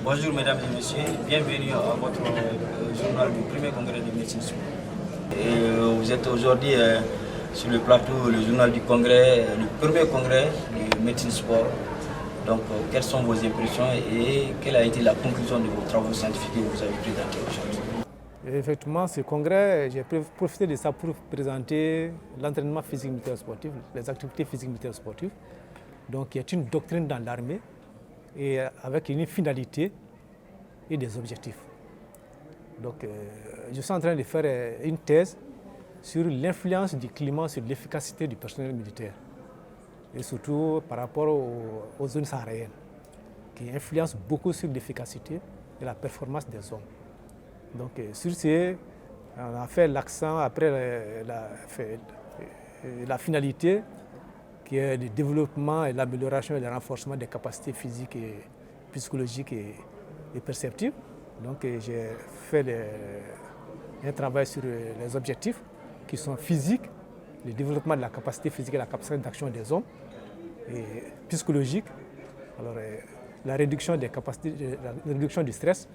Bonjour mesdames et messieurs, bienvenue à votre journal du premier congrès de médecine sport. Vous êtes aujourd'hui sur le plateau, le journal du congrès, le premier congrès de médecine sport. Donc quelles sont vos impressions et quelle a été la conclusion de vos travaux scientifiques que vous avez présentés aujourd'hui? Effectivement, ce congrès, j'ai profité de ça pour présenter l'entraînement physique militaire sportif, les activités physiques militaires sportives, donc qui est une doctrine dans l'armée et avec une finalité et des objectifs. Donc, je suis en train de faire une thèse sur l'influence du climat sur l'efficacité du personnel militaire et surtout par rapport aux zones sahariennes qui influencent beaucoup sur l'efficacité et la performance des hommes. Donc, sur ce, on a fait l'accent après la finalité qui est le développement et l'amélioration et le renforcement des capacités physiques et psychologiques et perceptives. Donc, j'ai fait un travail sur les objectifs qui sont physiques, le développement de la capacité physique et la capacité d'action des hommes, et psychologique, alors, la réduction des capacités, la réduction du stress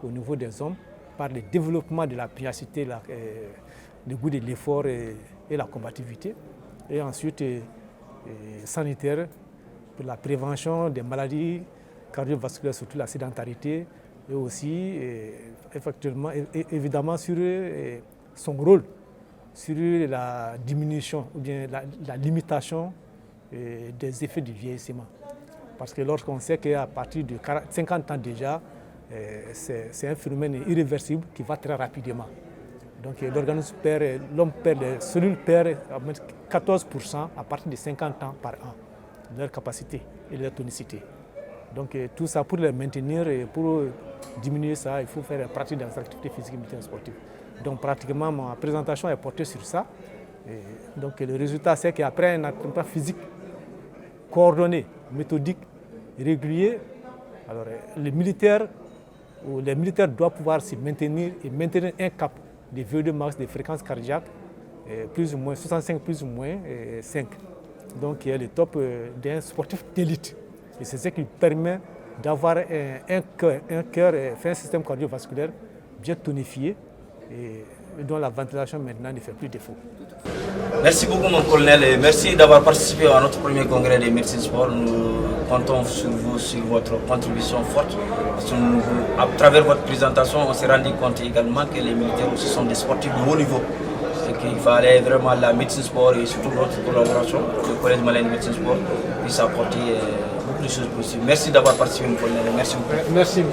au niveau des hommes, par le développement de la pugnacité, le goût de l'effort et la combativité. Et ensuite, sanitaire pour la prévention des maladies cardiovasculaires, surtout la sédentarité, et aussi, effectivement, évidemment, sur son rôle, sur la diminution ou bien la limitation des effets du vieillissement. Parce que lorsqu'on sait qu'à partir de 50 ans déjà, c'est un phénomène irréversible qui va très rapidement. Donc l'homme perd, les cellules perdent 14% à partir de 50 ans par an de leur capacité et de leur tonicité. Donc tout ça pour les maintenir et pour diminuer ça, il faut faire pratique des activités physiques et militaires sportives. Donc pratiquement ma présentation est portée sur ça. Et donc le résultat c'est qu'après un entraînement physique coordonné, méthodique, régulier, alors les militaires doivent pouvoir se maintenir et maintenir un cap de VO2 max de fréquence cardiaque, plus ou moins 65 plus ou moins 5. Donc il y a le top d'un sportif d'élite. Et c'est ce qui permet d'avoir un cœur, un système cardiovasculaire bien tonifié et dont la ventilation maintenant ne fait plus défaut. Merci beaucoup mon colonel et merci d'avoir participé à notre premier congrès de médecine sport. Nous comptons sur vous, sur votre contribution forte. À travers votre présentation, on s'est rendu compte également que les militaires aussi sont des sportifs de haut niveau. Et qu'il fallait vraiment la médecine sport et surtout notre collaboration, le Collège malien de médecine sport, puisse apporter beaucoup de choses possibles. Merci d'avoir participé mon colonel. Merci beaucoup. Merci.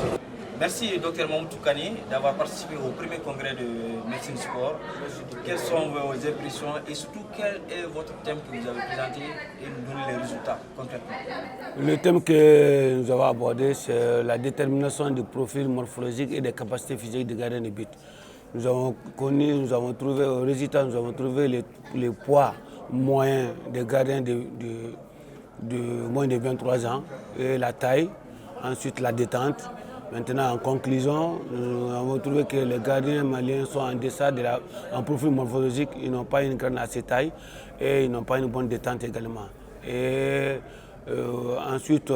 Merci Dr Mamoudou Toukani d'avoir participé au premier congrès de médecine sport. Quelles sont vos impressions et surtout quel est votre thème que vous avez présenté et nous donner les résultats concrètement? Le thème que nous avons abordé, c'est la détermination du profil morphologique et des capacités physiques des gardiens de but. Nous avons connu, nous avons trouvé au résultat, nous avons trouvé les poids moyens des gardiens de moins de 23 ans et la taille, ensuite la détente. Maintenant, en conclusion, nous avons trouvé que les gardiens maliens sont en deçà en profil morphologique. Ils n'ont pas une grande assez taille et ils n'ont pas une bonne détente également. Et ensuite,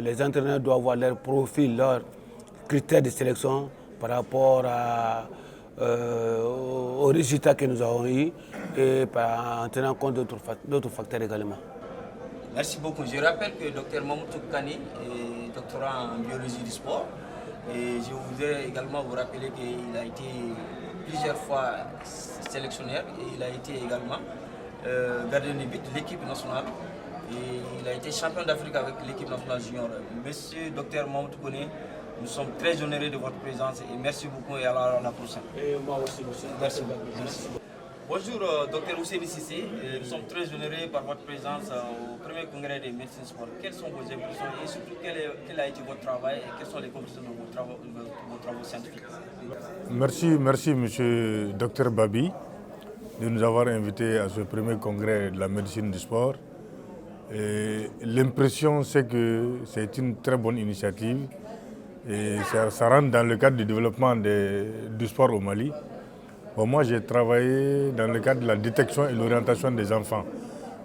les entraîneurs doivent avoir leur profil, leurs critères de sélection par rapport aux résultats que nous avons eus et en tenant compte d'autres facteurs également. Merci beaucoup. Je rappelle que Dr Mamoudou Toukani est doctorant en biologie du sport. Et je voudrais également vous rappeler qu'il a été plusieurs fois sélectionneur et il a été également gardien de but de l'équipe nationale. Et il a été champion d'Afrique avec l'équipe nationale junior. Monsieur Dr Mamoudou Toukani, nous sommes très honorés de votre présence et merci beaucoup et à la prochaine. Et moi aussi, monsieur. Merci beaucoup. Merci. Bonjour Dr Ousseini Sissé, nous sommes très honorés par votre présence au premier congrès de médecine sport. Quelles sont vos impressions et surtout quel a été votre travail et quelles sont les conclusions de vos travaux scientifiques? Merci monsieur Dr Babi de nous avoir invités à ce premier congrès de la médecine du sport. L'impression c'est que c'est une très bonne initiative et ça rentre dans le cadre du développement du sport au Mali. Bon, moi, j'ai travaillé dans le cadre de la détection et l'orientation des enfants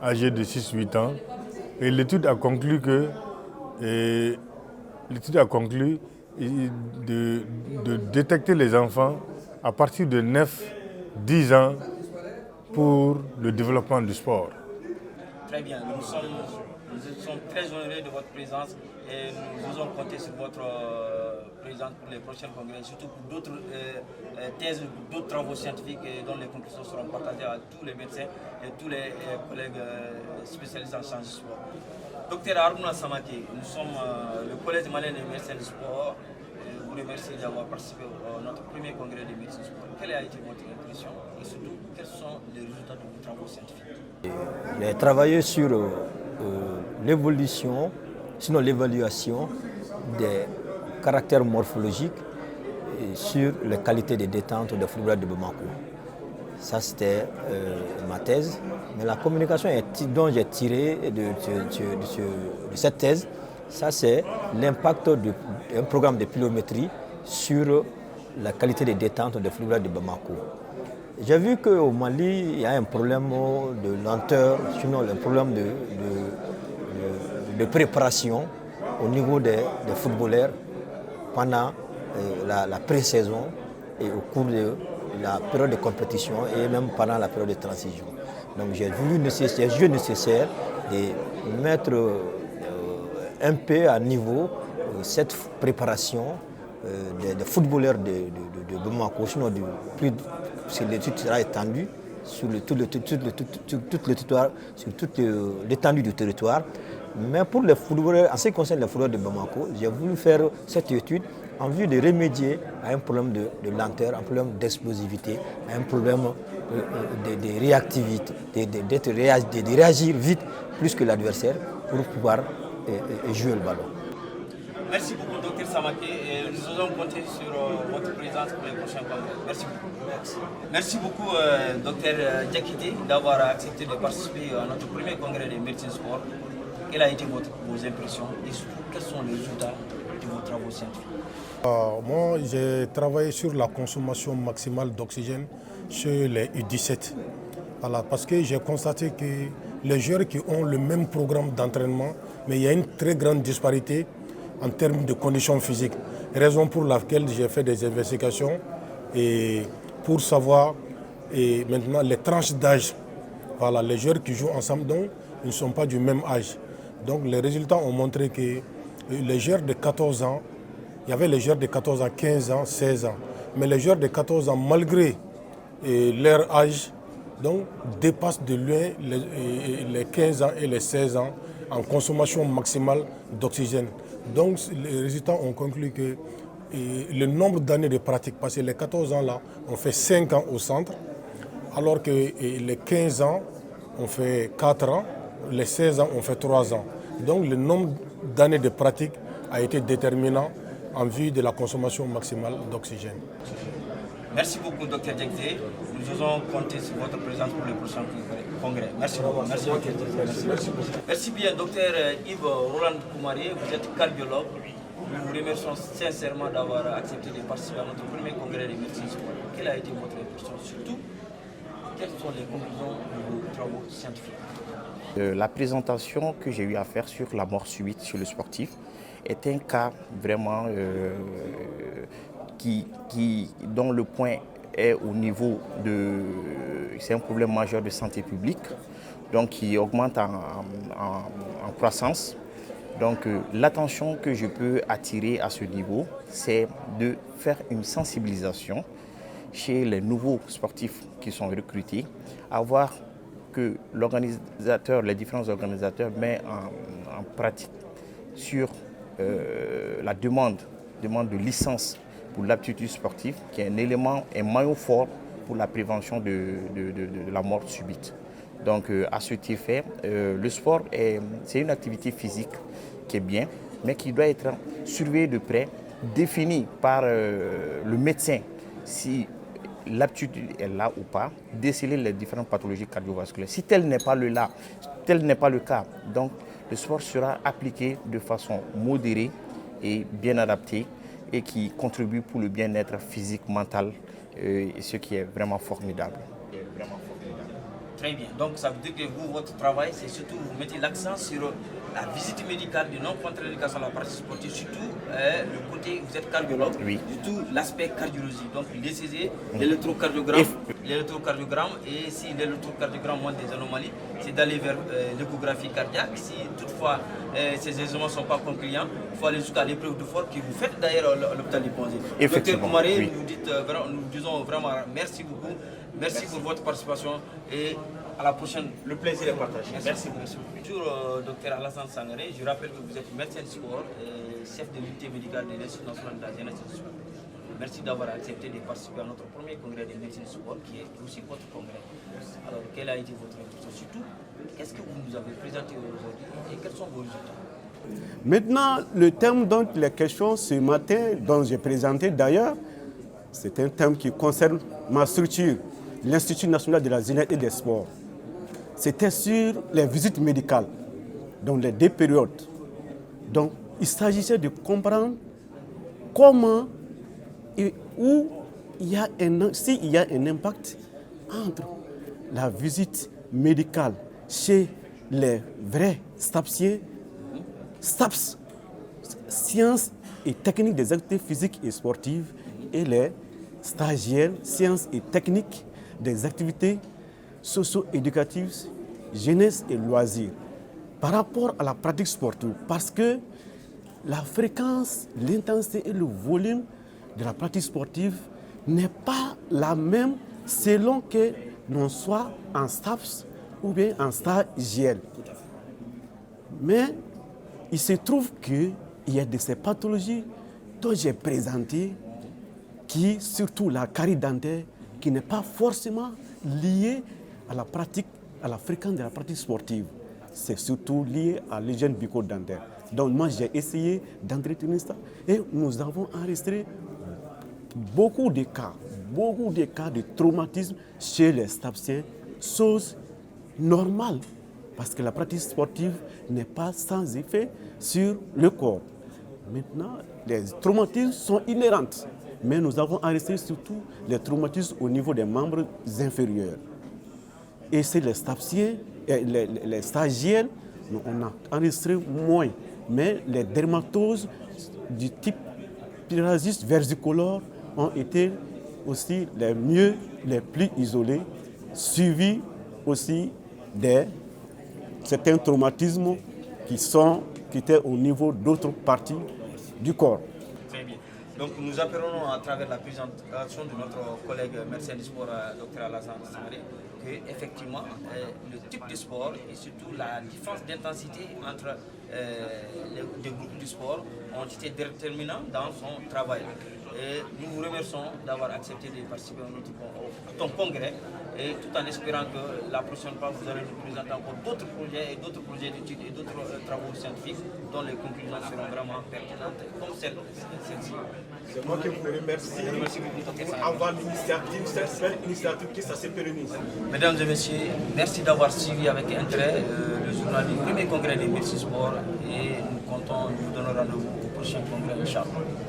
âgés de 6-8 ans. Et l'étude a conclu que l'étude a conclu de détecter les enfants à partir de 9-10 ans pour le développement du sport. Très bien, nous sommes très honorés de votre présence et nous osons compter sur votre présence pour les prochains congrès, surtout pour d'autres thèses, d'autres travaux scientifiques dont les conclusions seront partagées à tous les médecins et tous les collègues spécialistes en sciences du sport. Docteur Harouna Samake, nous sommes le collège malien des médecins du sport. Vous remercie d'avoir participé à notre premier congrès de médecine du sport. Quelle a été votre impression et surtout quels sont les résultats de vos travaux scientifiques? J'ai travaillé sur l'évolution, sinon l'évaluation des caractères morphologiques et sur les qualités de détente des footballeurs de Bamako. Ça, c'était ma thèse. Mais la communication dont j'ai tiré de cette thèse, ça, c'est l'impact d'un programme de pilométrie sur la qualité de détente des footballeurs de Bamako. J'ai vu qu'au Mali, il y a un problème de lenteur, sinon un problème de préparation au niveau des footballeurs pendant la pré-saison et au cours de la période de compétition et même pendant la période de transition. Donc j'ai jugé nécessaire de mettre un peu à niveau cette préparation des footballeurs de Bamako, sinon l'étude sera étendue sur toute l'étendue du territoire. Mais pour les footballeurs, en ce qui concerne les footballeurs de Bamako, j'ai voulu faire cette étude en vue de remédier à un problème de lenteur, un problème d'explosivité, à un problème de réactivité, de réagir vite plus que l'adversaire pour pouvoir jouer le ballon. Merci beaucoup, Dr Samake, et nous allons compter sur votre présence pour les prochains congrès. Merci beaucoup. Merci beaucoup, Dr Diakité, d'avoir accepté de participer à notre premier congrès de médecine sport. Quelles ont été vos impressions et surtout quels sont les résultats de vos travaux scientifiques? Moi, j'ai travaillé sur la consommation maximale d'oxygène chez les U17. Voilà, parce que j'ai constaté que les joueurs qui ont le même programme d'entraînement, mais il y a une très grande disparité en termes de conditions physiques. Raison pour laquelle j'ai fait des investigations et pour savoir maintenant les tranches d'âge. Voilà, les joueurs qui jouent ensemble, donc, ils ne sont pas du même âge. Donc les résultats ont montré que les joueurs de 14 ans, il y avait les joueurs de 14 ans, 15 ans, 16 ans. Mais les joueurs de 14 ans, malgré leur âge, donc, dépassent de loin les 15 ans et les 16 ans en consommation maximale d'oxygène. Donc les résultats ont conclu que le nombre d'années de pratique, parce que les 14 ans là, on fait 5 ans au centre, alors que les 15 ans, on fait 4 ans, les 16 ans, on fait 3 ans. Donc le nombre d'années de pratique a été déterminant en vue de la consommation maximale d'oxygène. Merci beaucoup, Dr Diakité. Nous allons compter sur votre présence pour le prochain congrès. Merci beaucoup. Merci bien, Dr Yves Roland Koumaré. Vous êtes cardiologue. Nous vous remercions sincèrement d'avoir accepté de participer à notre premier congrès de médecine sport. Quelle a été votre impression? Surtout, quelles sont les conclusions de vos travaux scientifiques? La présentation que j'ai eu à faire sur la mort subite chez le sportif est un cas vraiment dont le point est au niveau de... C'est un problème majeur de santé publique, donc qui augmente en croissance. Donc l'attention que je peux attirer à ce niveau, c'est de faire une sensibilisation chez les nouveaux sportifs qui sont recrutés, à voir que l'organisateur, les différents organisateurs mettent en pratique sur la demande de licence pour l'aptitude sportive, qui est un élément, un maillon fort pour la prévention de la mort subite. Donc à cet effet, le sport, c'est une activité physique qui est bien, mais qui doit être surveillée de près, définie par le médecin si l'aptitude est là ou pas, déceler les différentes pathologies cardiovasculaires. Si tel n'est pas le cas, donc le sport sera appliqué de façon modérée et bien adaptée et qui contribue pour le bien-être physique, mental, ce qui est vraiment formidable. Très bien. Donc ça veut dire que vous, votre travail, c'est surtout vous mettez l'accent sur la visite médicale de non-contre-indication à la pratique sportive, surtout le côté, vous êtes cardiologue, surtout l'aspect cardiologie, donc l'ECG, l'électrocardiogramme, et si l'électrocardiogramme montre des anomalies, c'est d'aller vers l'échographie cardiaque. Si toutefois ces examens ne sont pas concluants, il faut aller jusqu'à l'épreuve de force que vous faites d'ailleurs à l'hôpital des Ponzé. Docteur Koumaré, nous disons vraiment merci beaucoup, merci pour votre participation et à la prochaine. Le plaisir est partagé. Merci beaucoup. Bonjour, docteur Alassane Sangaré. Je rappelle que vous êtes médecin de sport et chef de l'unité médicale de l'Institut national de la jeunesse et du sport. Merci d'avoir accepté de participer à notre premier congrès de médecine de sport, qui est aussi votre congrès. Alors, quelle a été votre impression? Surtout, qu'est-ce que vous nous avez présenté aujourd'hui et quels sont vos résultats? Maintenant, le thème dont il est question ce matin, dont j'ai présenté d'ailleurs, c'est un thème qui concerne ma structure, l'Institut national de la jeunesse et des sports. C'était sur les visites médicales, dans les 2 périodes. Donc, il s'agissait de comprendre comment et où s'il y a un impact entre la visite médicale chez les vrais STAPsiens, STAPS, sciences et techniques des activités physiques et sportives, et les stagiaires, sciences et techniques des activités socio-éducatives, jeunesse et loisirs, par rapport à la pratique sportive, parce que la fréquence, l'intensité et le volume de la pratique sportive n'est pas la même selon que l'on soit en STAPS ou bien en stagiaire. Mais il se trouve qu'il y a de ces pathologies dont j'ai présenté, qui, surtout la carie dentaire, qui n'est pas forcément liée à la pratique, à la fréquence de la pratique sportive. C'est surtout lié à l'hygiène bucco-dentaire. Donc moi j'ai essayé d'entretenir ça et nous avons enregistré beaucoup de cas de traumatisme chez les STAPsiens, chose normale, parce que la pratique sportive n'est pas sans effet sur le corps. Maintenant, les traumatismes sont inhérents, mais nous avons enregistré surtout les traumatismes au niveau des membres inférieurs. Et c'est les STAPsiens, les stagiaires, on a enregistré moins, mais les dermatoses du type psoriasis versicolore ont été aussi les plus isolés, suivis aussi de certains traumatismes qui étaient au niveau d'autres parties du corps. Très bien. Donc nous appelons à travers la présentation de notre collègue médecin du sport, Dr Alassane Sangaré, que effectivement le type de sport et surtout la différence d'intensité entre les groupes du sport ont été déterminants dans son travail. Et nous vous remercions d'avoir accepté de participer à ton congrès, et tout en espérant que la prochaine fois vous allez nous présenter encore d'autres projets d'études et d'autres travaux scientifiques dont les conclusions seront vraiment pertinentes comme celle-ci. C'est moi qui vous remercie pour avoir l'initiative, cette belle initiative qui se pérennise. Mesdames et messieurs, merci d'avoir suivi avec intérêt le journal du premier congrès des médecins sport, et nous comptons vous donner rendez-vous au prochain congrès, Inch'Allah.